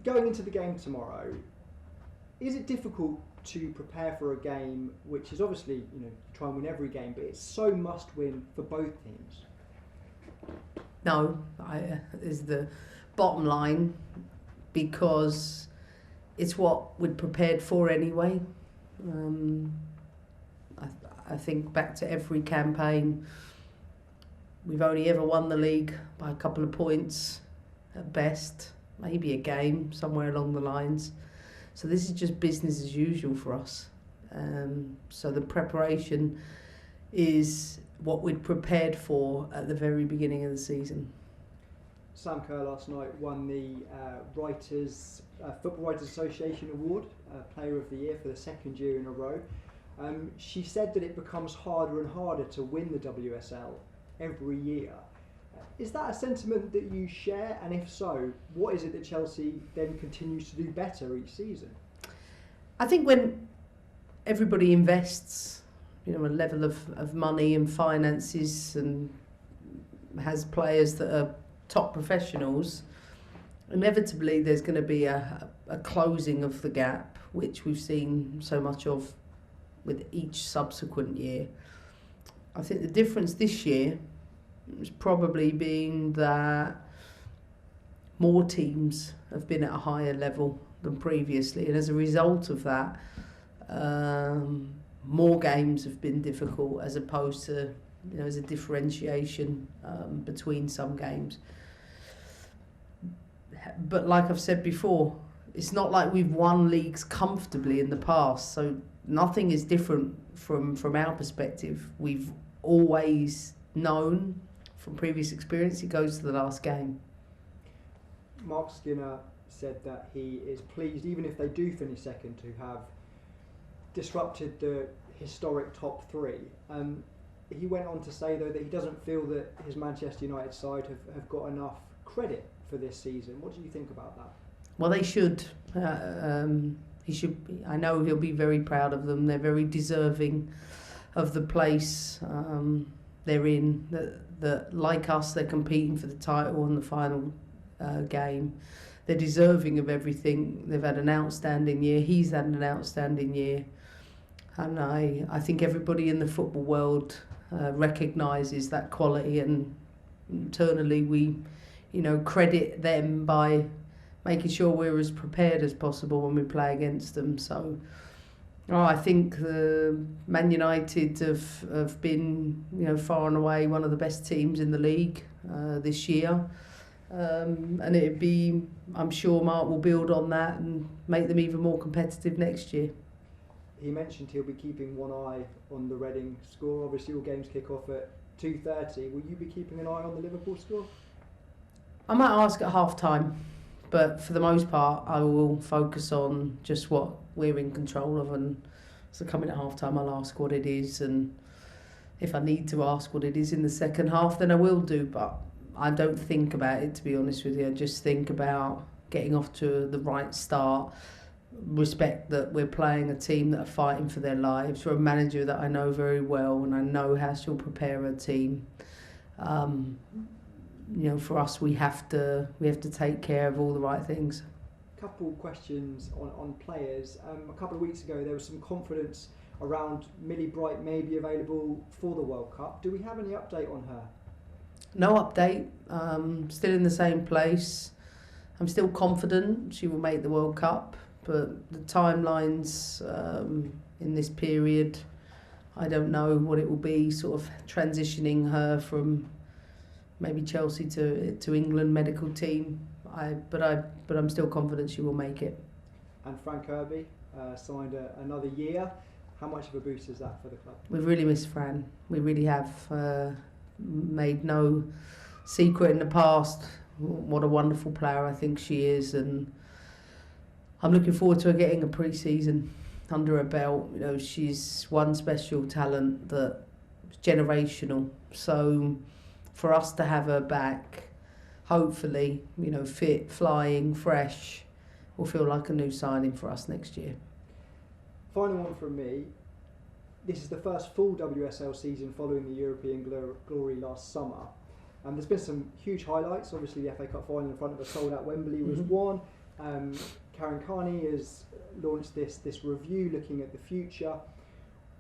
Going into the game tomorrow, is it difficult to prepare for a game which is obviously, try and win every game, but it's so must-win for both teams? No, is the bottom line, because it's what we'd prepared for anyway. I think back to every campaign, we've only ever won the league by a couple of points at best, maybe a game somewhere along the lines. So this is just business as usual for us. So the preparation is what we'd prepared for at the very beginning of the season. Sam Kerr last night won the Football Writers Association Award, Player of the Year, for the second year in a row. She said that it becomes harder and harder to win the WSL every year. Is that a sentiment that you share? And if so, what is it that Chelsea then continues to do better each season? I think when everybody invests, a level of money and finances and has players that are top professionals, inevitably there's going to be a closing of the gap, which we've seen so much of with each subsequent year. I think the difference this year has probably been that more teams have been at a higher level than previously, and as a result of that, more games have been difficult, as opposed to, as a differentiation between some games. But like I've said before, it's not like we've won leagues comfortably in the past, so nothing is different from our perspective. We've always known from previous experience it goes to the last game. Mark Skinner said that he is pleased, even if they do finish second, to have disrupted the historic top three. He went on to say, though, that he doesn't feel that his Manchester United side have got enough credit for this season. What do you think about that? Well, they should. He should be. I know he'll be very proud of them. They're very deserving of the place they're in. That like us, they're competing for the title in the final game. They're deserving of everything. They've had an outstanding year. He's had an outstanding year. And I think everybody in the football world recognises that quality, and internally we, credit them by making sure we're as prepared as possible when we play against them. So I think Man United have been, far and away one of the best teams in the league this year. And it'd be, I'm sure Mark will build on that and make them even more competitive next year. He mentioned he'll be keeping one eye on the Reading score. Obviously all games kick off at 2:30. Will you be keeping an eye on the Liverpool score? I might ask at half time, but for the most part I will focus on just what we're in control of, and so coming at half time I'll ask what it is, and if I need to ask what it is in the second half then I will do, but I don't think about it, to be honest with you. I just think about getting off to the right start, respect that we're playing a team that are fighting for their lives, for a manager that I know very well, and I know how she'll prepare her team. For us, we have to take care of all the right things. Couple questions on players. A couple of weeks ago there was some confidence around Millie Bright may be available for the World Cup. Do we have any update on her? No update. Still in the same place. I'm still confident she will make the World Cup, but the timelines in this period, I don't know what it will be, sort of transitioning her from maybe Chelsea to England medical team. But I'm still confident she will make it. And Frank Kirby signed another year. How much of a boost is that for the club? We've really missed Fran. We really have. Made no secret in the past what a wonderful player I think she is, and I'm looking forward to her getting a pre-season under her belt. She's one special talent that's generational. So for us to have her back, hopefully, fit, flying, fresh, will feel like a new signing for us next year. Final one from me. This is the first full WSL season following the European glory last summer. There's been some huge highlights. Obviously, the FA Cup final in front of a sold-out Wembley was one. Karen Carney has launched this review looking at the future.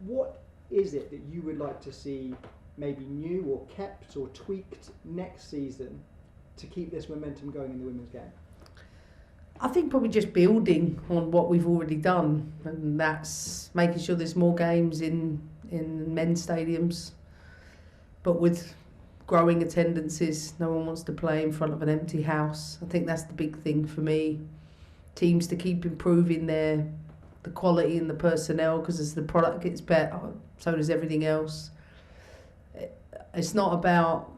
What is it that you would like to see maybe new or kept or tweaked next season to keep this momentum going in the women's game? I think probably just building on what we've already done, and that's making sure there's more games in men's stadiums, but with growing attendances. No one wants to play in front of an empty house. I think that's the big thing for me. Teams to keep improving the quality and the personnel, because as the product gets better, so does everything else. It's not about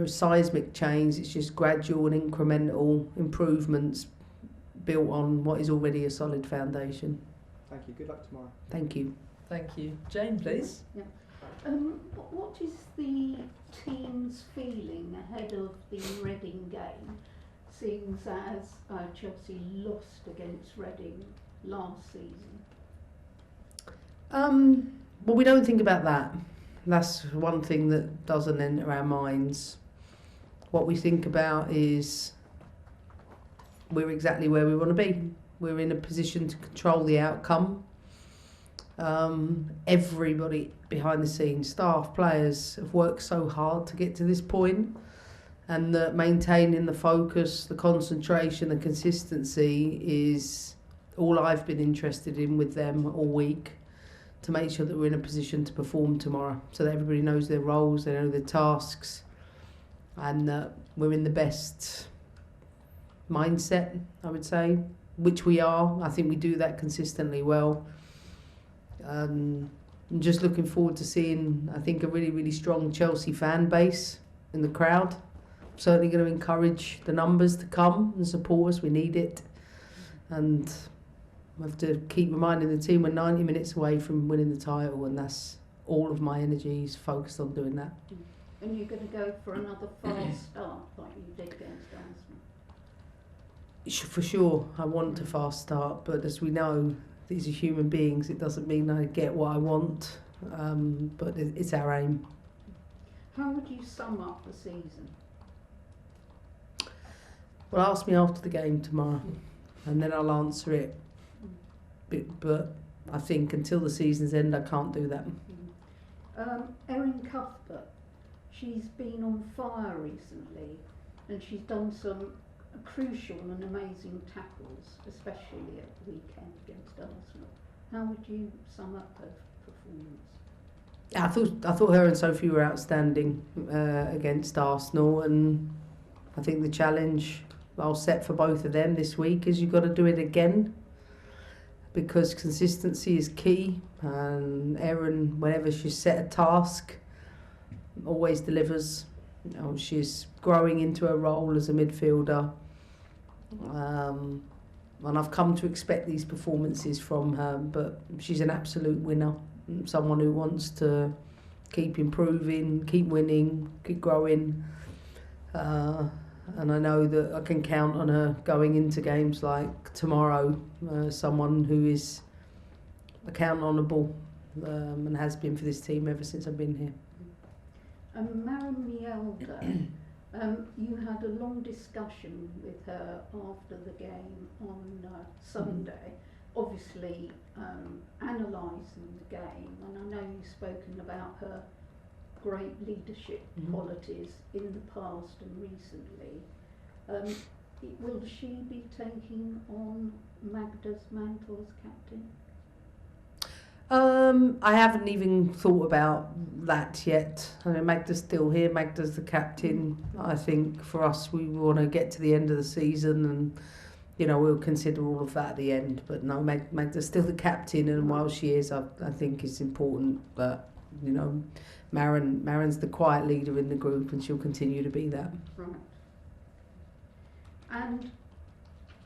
seismic change, it's just gradual and incremental improvements built on what is already a solid foundation. Thank you. Good luck tomorrow. Thank you. Thank you. Jane, please. Yeah. What is the team's feeling ahead of the Reading game, seeing as Chelsea lost against Reading last season? Well, we don't think about that. That's one thing that doesn't enter our minds. What we think about is we're exactly where we want to be. We're in a position to control the outcome. Everybody behind the scenes, staff, players, have worked so hard to get to this point, and maintaining the focus, the concentration, the consistency is all I've been interested in with them all week, to make sure that we're in a position to perform tomorrow, so that everybody knows their roles, they know their tasks, and that we're in the best mindset, I would say, which we are. I think we do that consistently well. I'm just looking forward to seeing, I think, a really, really strong Chelsea fan base in the crowd. Certainly going to encourage the numbers to come and support us. We need it. And we have to keep reminding the team we're 90 minutes away from winning the title, and that's all of my energy is focused on doing that. And you're going to go for another fast start like you did against Arsenal? For sure, I want a fast start, but as we know, these are human beings. It doesn't mean I get what I want, but it's our aim. How would you sum up the season? Well, ask me after the game tomorrow, and then I'll answer it. But I think until the season's end, I can't do that. Erin Cuthbert, she's been on fire recently, and she's done some crucial and amazing tackles, especially at the weekend against Arsenal. How would you sum up her performance? I thought her and Sophie were outstanding against Arsenal, and I think the challenge I'll set for both of them this week is you've got to do it again, because consistency is key, and Erin, whenever she's set a task, always delivers. She's growing into her role as a midfielder, and I've come to expect these performances from her, but she's an absolute winner, someone who wants to keep improving, keep winning, keep growing, and I know that I can count on her going into games like tomorrow, someone who is accountable and has been for this team ever since I've been here. Maren Mielda, you had a long discussion with her after the game on Sunday, obviously analysing the game, and I know you've spoken about her great leadership qualities in the past and recently. Will she be taking on Magda's mantle as captain? I haven't even thought about that yet. I mean, Magda's still here. Magda's the captain. I think for us, we want to get to the end of the season, and we'll consider all of that at the end. But no, Magda's still the captain, and while she is, I think it's important that Maren's the quiet leader in the group, and she'll continue to be that. Right. And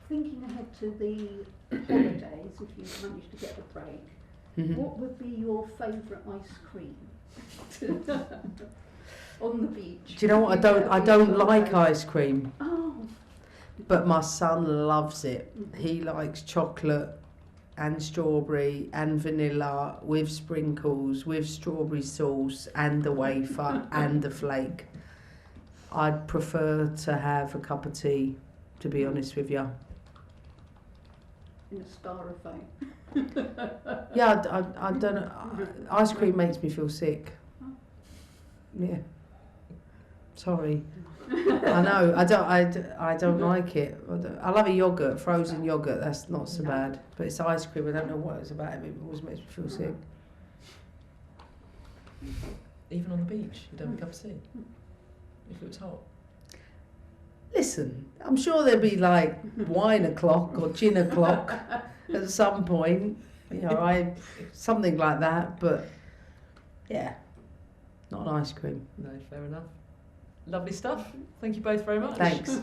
thinking ahead to the holidays, if you manage to get a break. What would be your favourite ice cream on the beach? Do you know what? I don't like ice cream. Oh. But my son loves it. He likes chocolate and strawberry and vanilla with sprinkles, with strawberry sauce and the wafer and the flake. I'd prefer to have a cup of tea, to be honest with you. in a styrofoam. Yeah, I don't know. Ice cream makes me feel sick. Yeah. Sorry. I know. I don't like it. I love a yogurt, frozen yogurt. That's not so bad. But it's ice cream. I don't know what it's about. It always makes me feel sick. Even on the beach, you'd have a cup of tea if it was hot. Listen, I'm sure there'll be like wine o'clock or gin o'clock at some point. You know, something like that. But yeah, not an ice cream. No, fair enough. Lovely stuff. Thank you both very much. Thanks.